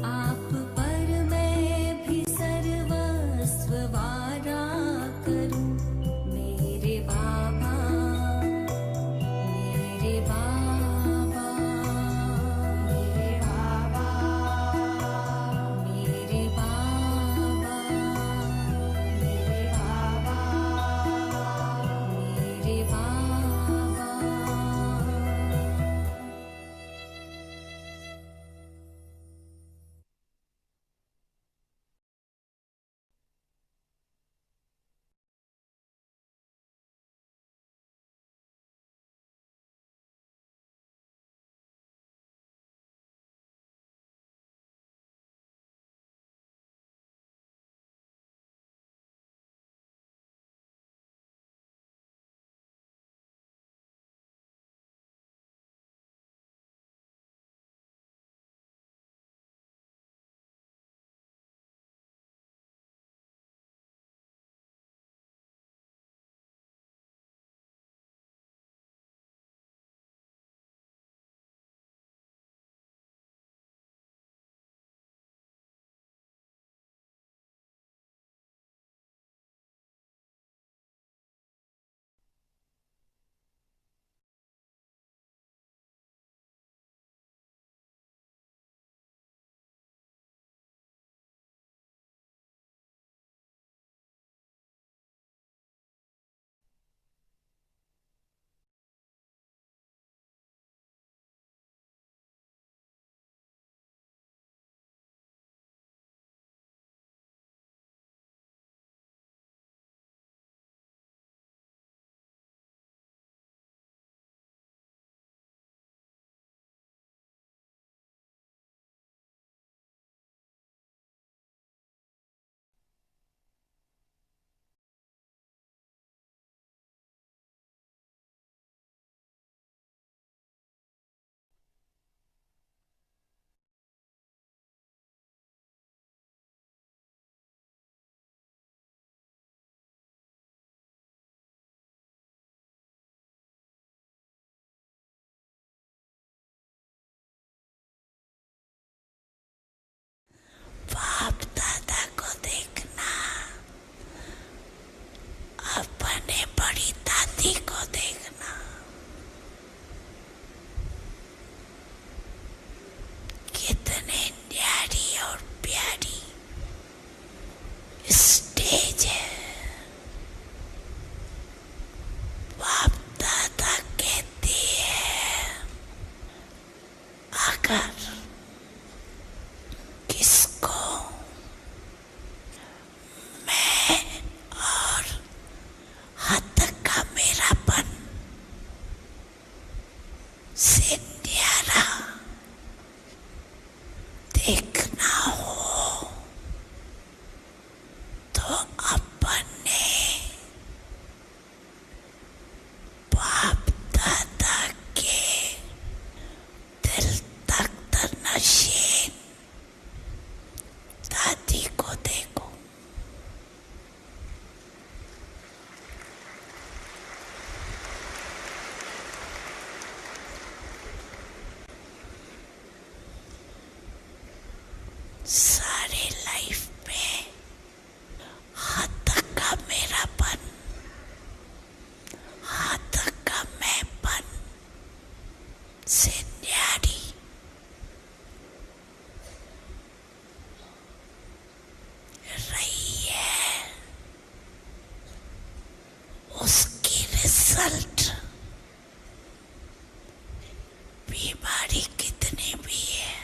आप पर मैं भी सर्वस्व वारा करूं, मेरे बाबा, मेरे बाबा, मेरे बाबा, मेरे बाबा, मेरे बाबा, मेरे बाबा। बाप दादा को देखना, अपने बड़ी दादी को देखना, कितने न्यारी और प्यारी स्टेज है। बाप दादा कहते हैं, अगर किसको मैं और हद का मेरापन से न्यारा देखना हो तो अपने बाप दादा के दिल तख्त नशीन दादी को देखो। सारे लाइफ में हद का मेरापन, हद का मैंपन से न्यारी रही है। उसकी रिजल्ट बीमारी कितनी भी है,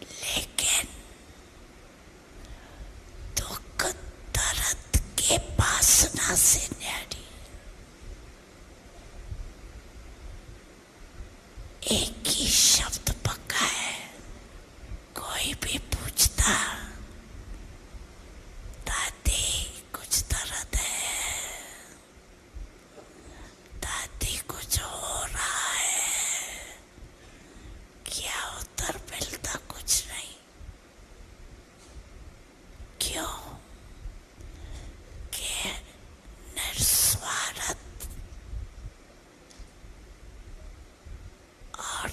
लेकिन दुख दर्द के वासना से न्यारी। एक ही शब्द पक्का है, कोई भी पूछता दादी कुछ दर्द है, दादी कुछ हो रहा है, क्या उत्तर मिलता? कुछ नहीं। क्यों? कि निस्वार्थ और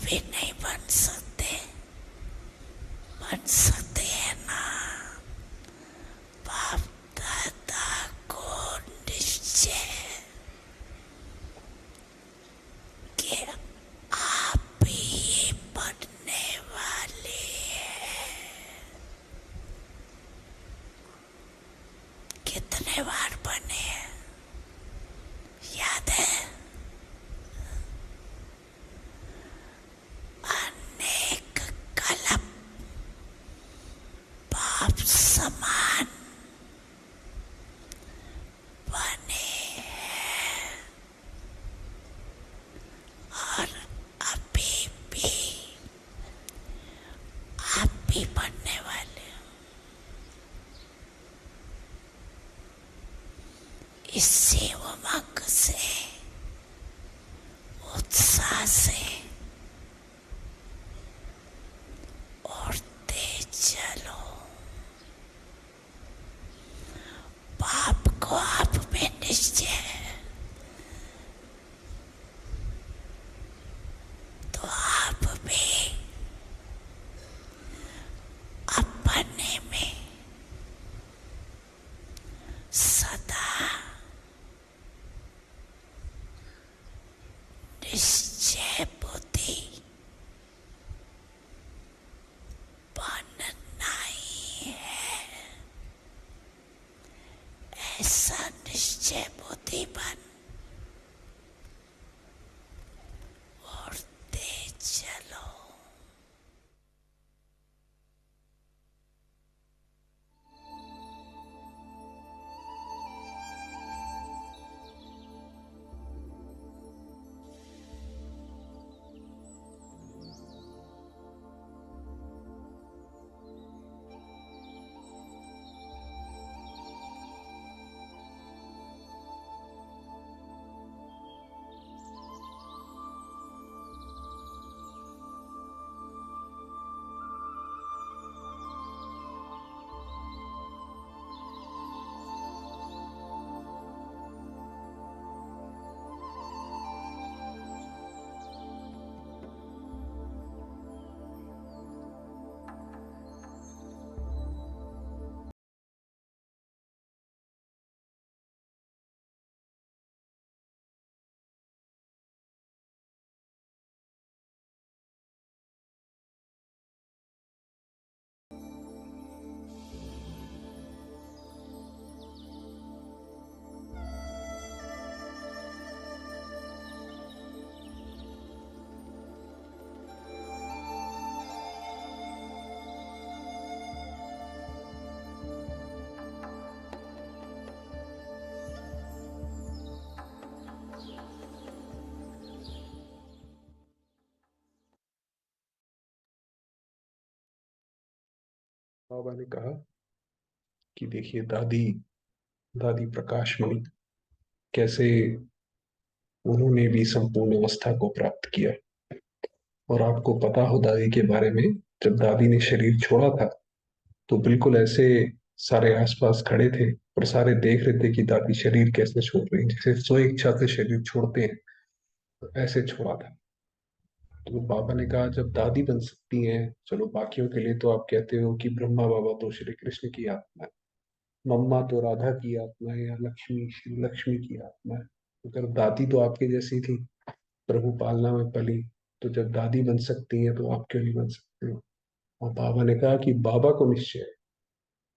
कभी नहीं बन सकते, बन सकते हैं ना। बाप दादा को निश्चय कि आप ही बनने वाले हैं। कितने बार बने हैं याद है? अनेक कलप बाप समान बने और अभी भी आप भी बनने वाले हो। इसी उमंग से, उत्साह से उड़ते चलो। बाप को आप में निश्चय है तो आप भी अपने में सदा निश्चय बुद्धि बनना ही है। ऐसा निश्चय बुद्धि बन उड़ते चलो। बाबा ने कहा कि देखिए दादी, दादी प्रकाशमणि कैसे उन्होंने भी संपूर्ण अवस्था को प्राप्त किया। और आपको पता हो दादी के बारे में, जब दादी ने शरीर छोड़ा था तो बिल्कुल ऐसे सारे आसपास खड़े थे और सारे देख रहे थे कि दादी शरीर कैसे छोड़ रही हैं। जैसे स्व इच्छा से शरीर छोड़ते हैं तो ऐसे छोड़ा था। तो बाबा ने कहा जब दादी बन सकती हैं, चलो बाकियों के लिए तो आप कहते हो कि ब्रह्मा बाबा तो श्री कृष्ण की आत्मा है, मम्मा तो राधा की आत्मा है, या लक्ष्मी श्री लक्ष्मी की आत्मा है। अगर दादी तो आपके जैसी थी, प्रभु पालना में पली, तो जब दादी बन सकती हैं तो आप क्यों नहीं बन सकते हो? और बाबा ने कहा कि बाबा को निश्चय है,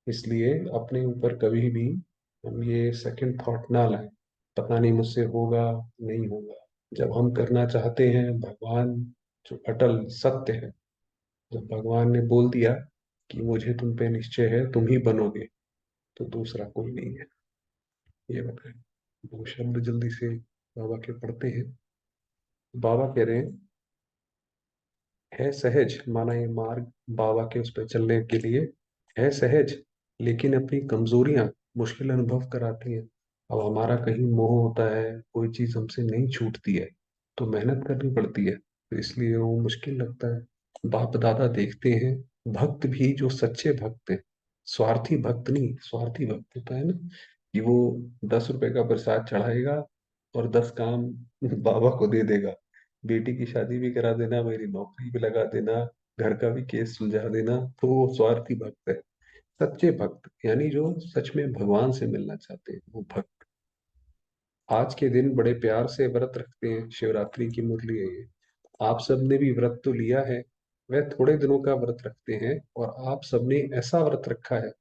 इसलिए अपने ऊपर कभी भी हम ये सेकंड थॉट ना लाएं, पता नहीं मुझसे होगा नहीं होगा। जब हम करना चाहते हैं, भगवान जो अटल सत्य है, जब भगवान ने बोल दिया कि मुझे तुम पे निश्चय है, तुम ही बनोगे, तो दूसरा कोई नहीं है। ये बताएं। दो शब्द जल्दी से बाबा के पढ़ते हैं। बाबा कह रहे हैं, है सहज, माना ये मार्ग बाबा के उस पर चलने के लिए है सहज, लेकिन अपनी कमजोरियां मुश्किल अनुभव कराती हैं। अब हमारा कहीं मोह होता है, कोई चीज हमसे नहीं छूटती है, तो मेहनत करनी पड़ती है, तो इसलिए वो मुश्किल लगता है। बाप दादा देखते हैं, भक्त भी जो सच्चे भक्त हैं, स्वार्थी भक्त नहीं, स्वार्थी भक्त होता है ना, कि वो 10 रुपए का प्रसाद चढ़ाएगा और 10 काम बाबा को दे देगा, बेटी की शादी भी करा देना, मेरी नौकरी भी लगा देना, घर का भी केस सुलझा देना, तो वो स्वार्थी भक्त है। सच्चे भक्त यानी जो सच में भगवान से मिलना चाहते हैं, वो भक्त आज के दिन बड़े प्यार से व्रत रखते हैं। शिवरात्रि की मुरली है ये। आप सबने भी व्रत तो लिया है। वह थोड़े दिनों का व्रत रखते हैं, और आप सबने ऐसा व्रत रखा है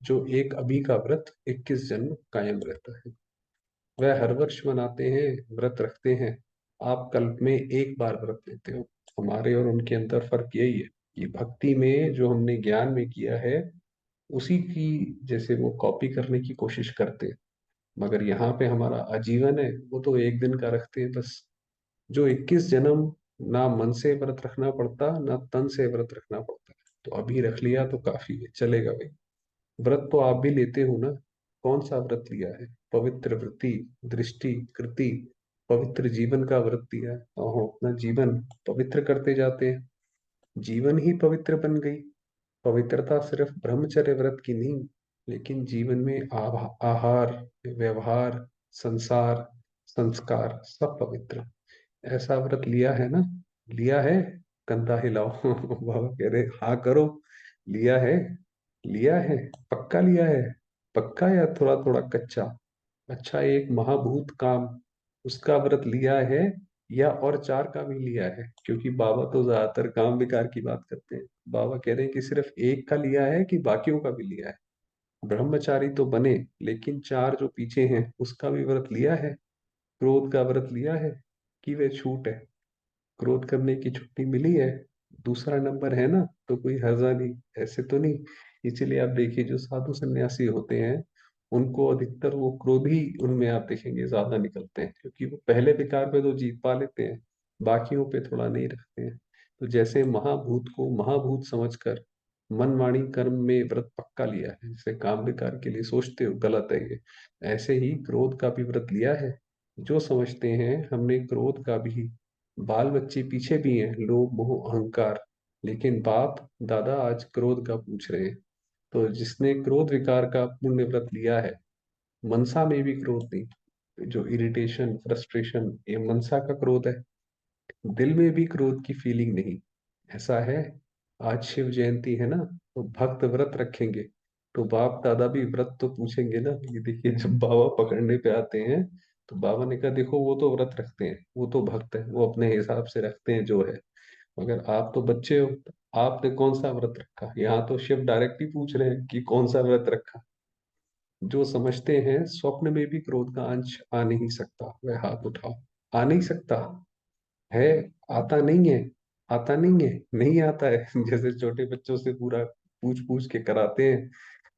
जो एक अभी का व्रत 21 जन्म कायम रहता है। वह हर वर्ष मनाते हैं, व्रत रखते हैं। आप कल्प में एक बार व्रत लेते हो। हमारे और उनके अंदर फर्क यही है कि भक्ति में जो हमने ज्ञान में किया है, उसी की जैसे वो कॉपी करने की कोशिश करते हैं। मगर यहाँ पे हमारा आजीवन है, वो तो एक दिन का रखते हैं बस। जो 21 जन्म, ना मन से व्रत रखना पड़ता, ना तन से व्रत रखना पड़ता। तो अभी रख लिया तो काफी है, चलेगा भाई। व्रत तो आप भी लेते हो ना। कौन सा व्रत लिया है? पवित्र वृत्ति, दृष्टि, कृति, पवित्र जीवन का व्रत लिया है। और अपना जीवन पवित्र करते जाते हैं। जीवन ही पवित्र बन गई। पवित्रता सिर्फ ब्रह्मचर्य व्रत की नहीं, लेकिन जीवन में आहार, व्यवहार, संसार, संस्कार सब पवित्र। ऐसा व्रत लिया है ना? लिया है? कंधा हिलाओ। बाबा कह रहे हाँ करो। लिया है? लिया है? पक्का लिया है? पक्का या थोड़ा थोड़ा कच्चा? अच्छा, एक महाभूत काम, उसका व्रत लिया है, या और चार का भी लिया है? क्योंकि बाबा तो ज्यादातर काम विकार की बात करते हैं। बाबा कह रहे हैं कि सिर्फ एक का लिया है कि बाकियों का भी लिया है? ब्रह्मचारी तो बने, लेकिन चार जो पीछे हैं उसका भी व्रत लिया है? क्रोध का व्रत लिया है कि वे छूट है? क्रोध करने की छुट्टी मिली है? दूसरा नंबर है ना, तो कोई हर्जा नहीं, ऐसे तो नहीं। इसीलिए आप देखिए जो साधु सन्यासी होते हैं, उनको अधिकतर वो क्रोध ही उनमें आप देखेंगे ज्यादा निकलते हैं, क्योंकि वो पहले विकार पे तो जीत पा लेते हैं, बाकियों पे थोड़ा नहीं रखते हैं। तो जैसे महाभूत को महाभूत समझकर मन वाणी कर्म में व्रत पक्का लिया है, जैसे काम विकार के लिए सोचते हो गलत है ये, ऐसे ही क्रोध का भी व्रत लिया है। जो समझते हैं हमने क्रोध का भी, बाल बच्चे पीछे भी हैं, लोभ मोह अहंकार, लेकिन बाप दादा आज क्रोध का पूछ रहे हैं। तो जिसने क्रोध विकार का पुण्य व्रत लिया है, मनसा में भी क्रोध नहीं, जो इरिटेशन फ्रस्ट्रेशन ये मनसा का क्रोध है। दिल में भी क्रोध की फीलिंग नहीं, ऐसा है। आज शिव जयंती है ना, तो भक्त व्रत रखेंगे, तो बाप दादा भी व्रत तो पूछेंगे ना। ये देखिए जब बाबा पकड़ने पे आते हैं, तो बाबा ने कहा देखो वो तो व्रत रखते हैं, वो तो भक्त है, वो अपने हिसाब से रखते हैं जो है। मगर आप तो बच्चे हो, तो आपने कौन सा व्रत रखा? यहाँ तो शिव डायरेक्ट ही पूछ रहे हैं कि कौन सा व्रत रखा। जो समझते हैं स्वप्न में भी क्रोध का अंश आ नहीं सकता, वह हाथ उठाओ। आ नहीं सकता है? आता नहीं है? आता नहीं है? नहीं आता है। जैसे छोटे बच्चों से पूरा पूछ पूछ के कराते हैं।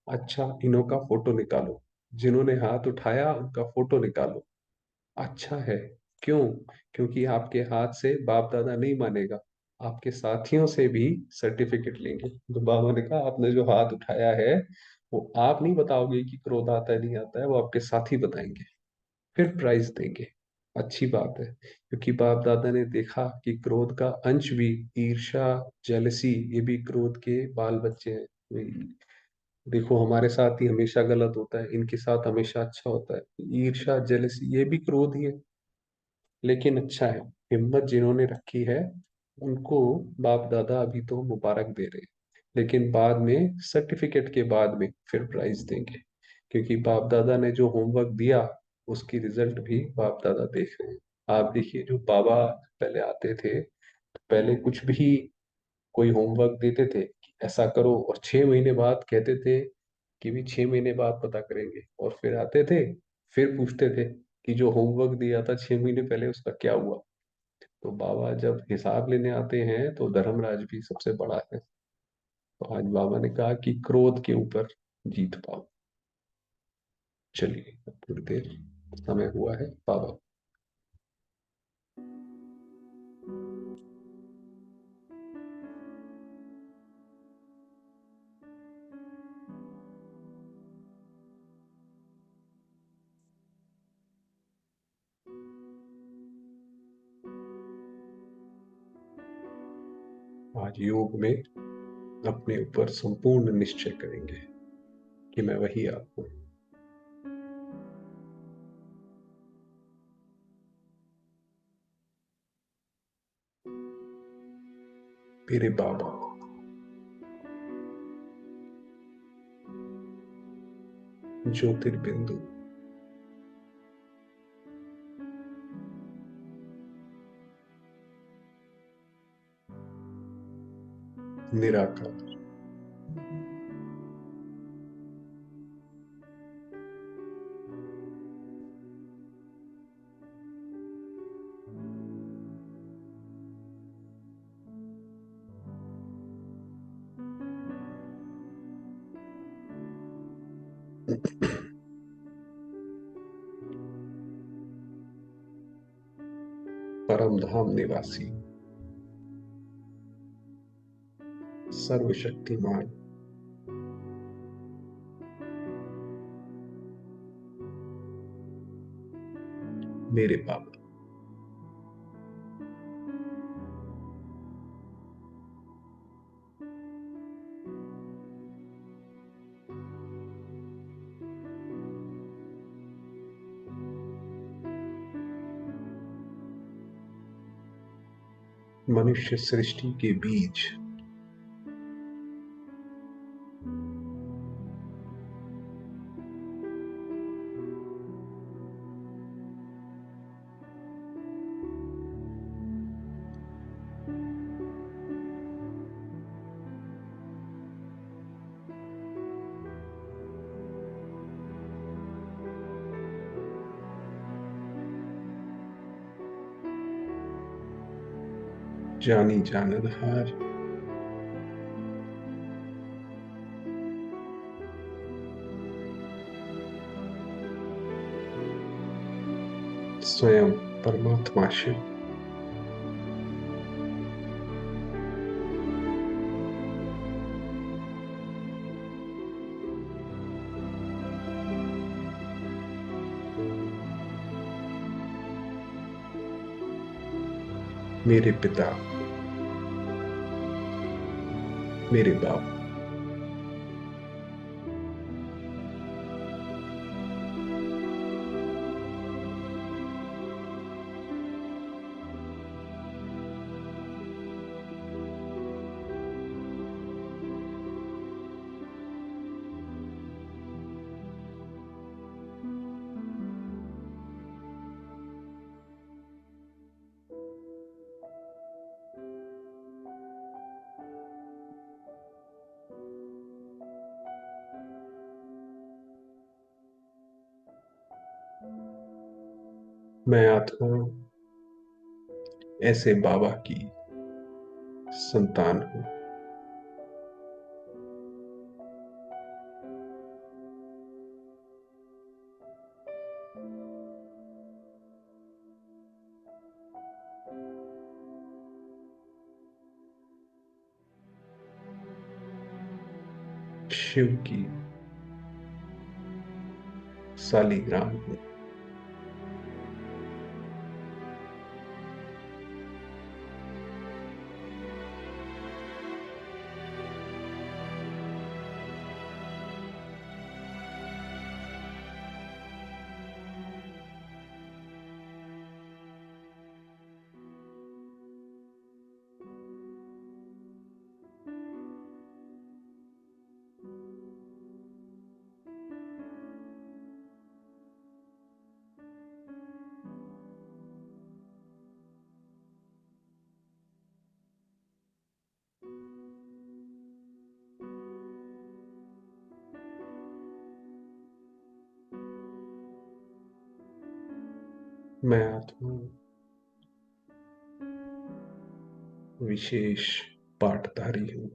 अच्छा, इन्हों का फोटो निकालो, जिन्होंने हाथ उठाया उनका फोटो निकालो। अच्छा है। क्यों? क्योंकि आपके हाथ से बाप दादा नहीं मानेगा, आपके साथियों से भी सर्टिफिकेट लेंगे। तो बाबा ने कहा आपने जो हाथ उठाया है, वो आप नहीं बताओगे कि क्रोध आता है नहीं आता है, वो आपके साथी बताएंगे, फिर प्राइज देंगे। अच्छी बात है, क्योंकि बाप दादा ने देखा कि क्रोध का अंश भी, ईर्ष्या, जेलसी, ये भी क्रोध के बाल बच्चे हैं। देखो हमारे साथ ही हमेशा गलत होता है, इनके साथ हमेशा अच्छा होता है। ईर्ष्या जेलसी ये भी क्रोध ही है, लेकिन अच्छा है। हिम्मत जिन्होंने रखी है, उनको बाप दादा अभी तो मुबारक दे रहे हैं, लेकिन बाद में सर्टिफिकेट के बाद में फिर प्राइज देंगे। क्योंकि बाप दादा ने जो होमवर्क दिया, उसकी रिजल्ट भी बाप दादा देख रहे हैं। आप देखिए जो बाबा पहले आते थे, तो पहले कुछ भी कोई होमवर्क देते थे कि ऐसा करो, और 6 महीने बाद कहते थे कि भी 6 महीने बाद पता करेंगे, और फिर आते थे, फिर पूछते थे कि जो होमवर्क दिया था 6 महीने पहले उसका क्या हुआ। तो बाबा जब हिसाब लेने आते हैं तो धर्मराज भी सबसे बड़ा है। तो आज बाबा ने कहा कि क्रोध के ऊपर जीत पाओ। चलिए अब थोड़ी देर समय हुआ है बाबा। आज योग में अपने ऊपर संपूर्ण निश्चय करेंगे कि मैं वही आपको। मेरे बाबा, ज्योतिर्बिंदु, निराकार, परम धाम निवासी, सर्वशक्तिमान, मेरे बाबा। मनुष्य सृष्टि के बीच जानी जाननहार, स्वयं परमात्मा शिव, मेरे पिता, मेरे बाबा। मैं आत्मा ऐसे बाबा की संतान हूं। शिव की सालीग्राम हूं। मैं आत्मा विशेष पाठधारी हूं।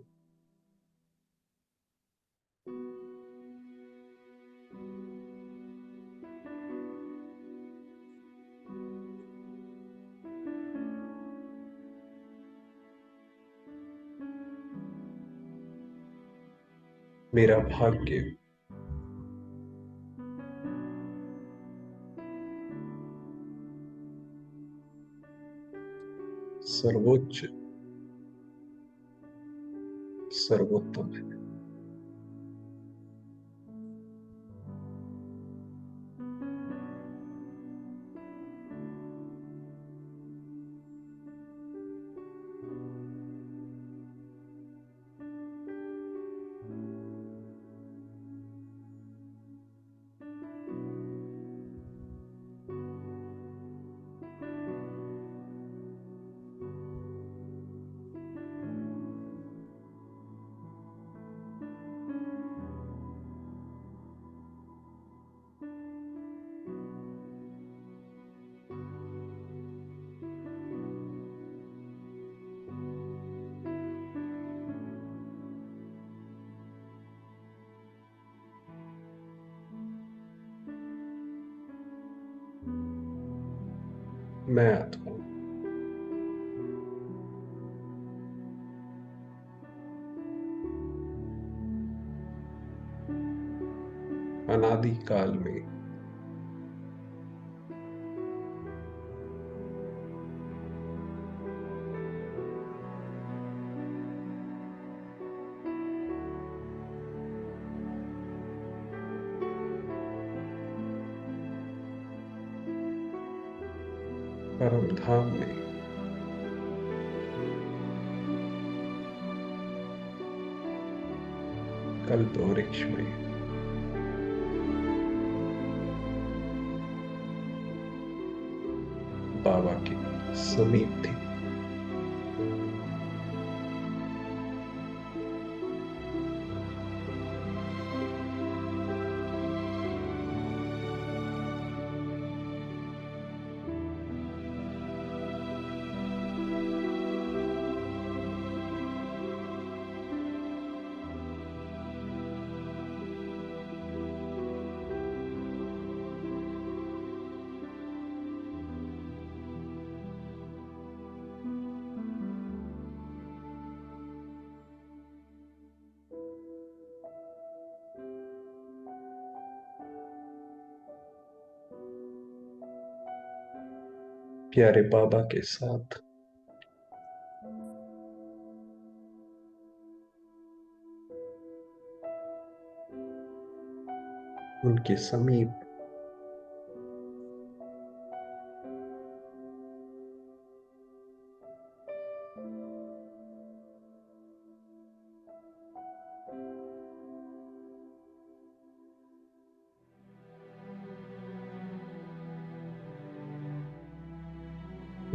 मेरा भाग्य सर्वोच्च, सर्वोत्तम है। मैं आत्मा, अनादि काल में परम धाम में कल्प वृक्ष में बाबा के समीप थी। प्यारे बाबा के साथ उनके समीप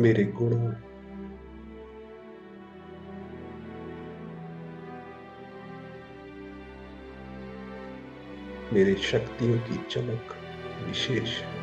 मेरे गुणों, मेरी शक्तियों की चमक विशेष है।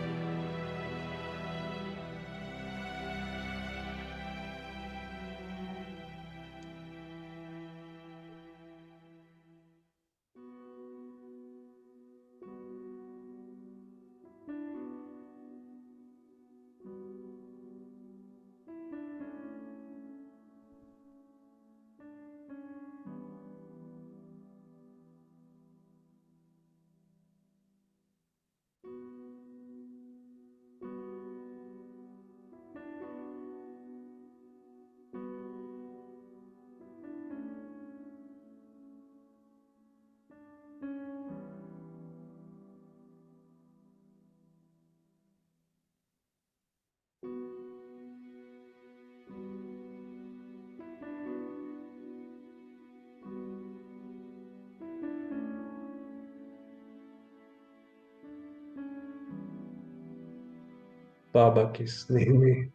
बाबा के स्नेह में,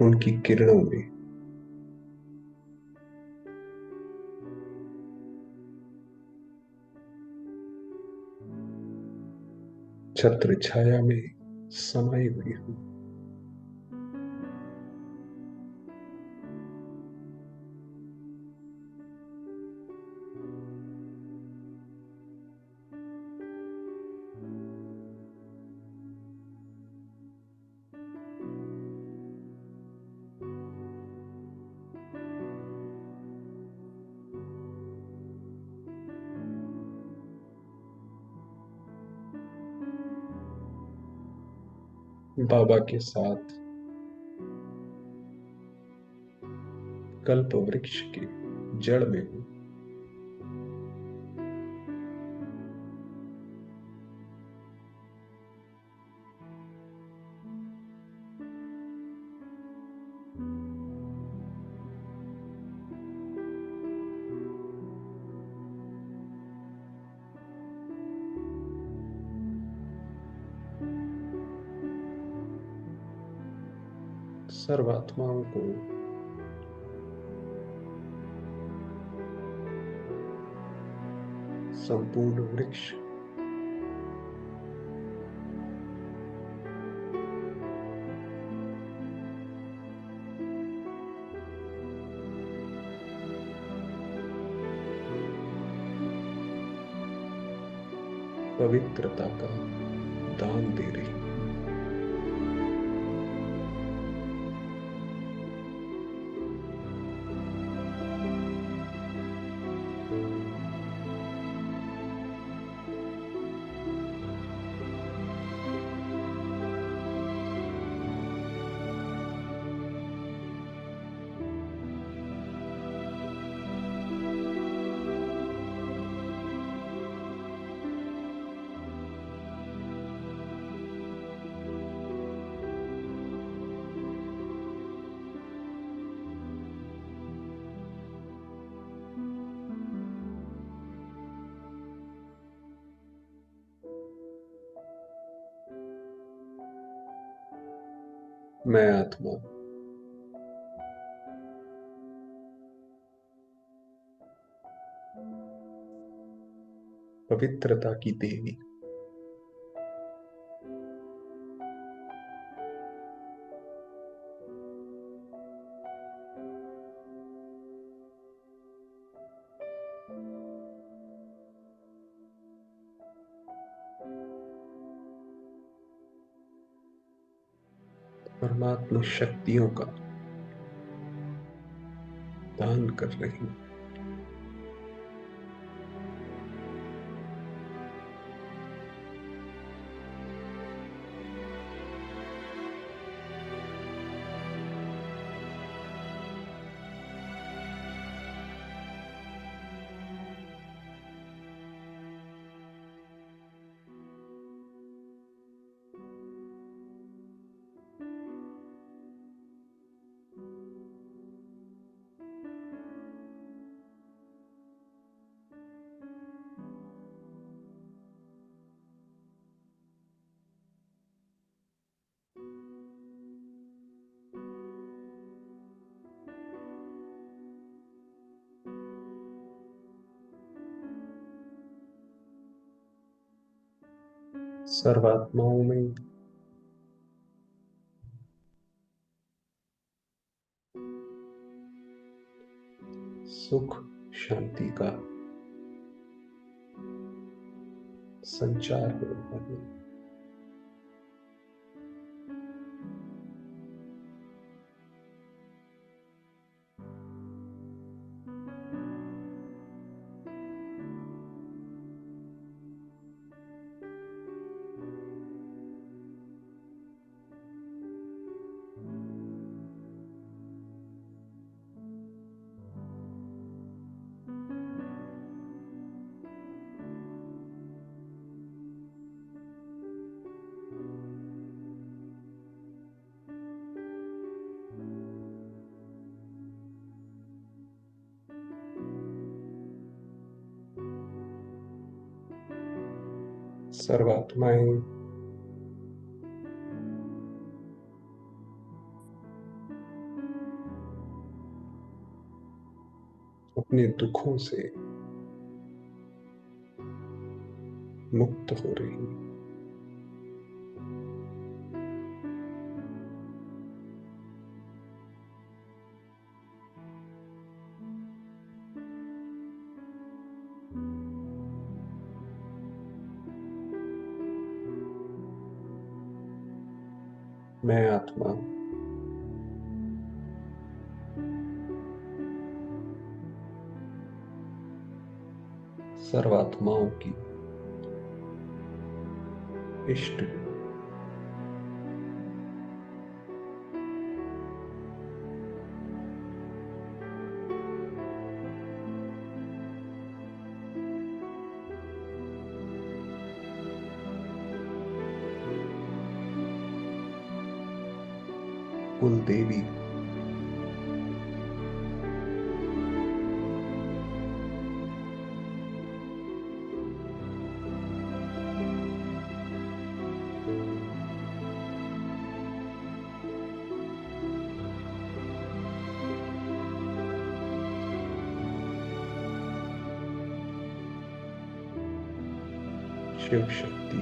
उनकी किरणों में छत्र छाया में समाई हुई हूं। बाबा के साथ कल्प वृक्ष के जड़ में हूं। सर्वात्माओं को संपूर्ण वृक्ष पवित्रता का दान दे रही। मैं आत्मा पवित्रता की देवी, परमात्मा शक्तियों का दान कर रही हूं। सर्वात्माओं में सुख शांति का संचार हो रहा है। सर्वात्माएं अपने दुखों से मुक्त हो रही हैं। मैं आत्मा सर्वात्माओं की इष्ट हूं। कुल देवी शिव शक्ति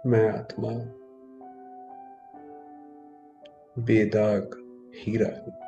मैं आत्मा बेदाग हीरा हूं।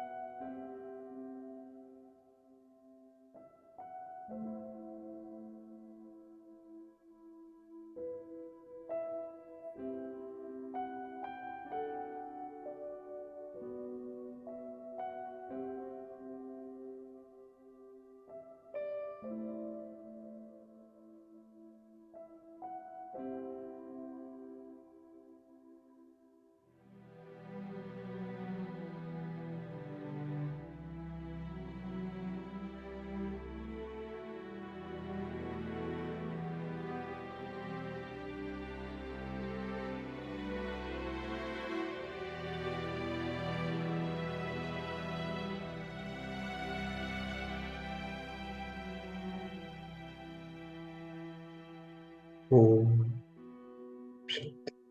ओम शांति।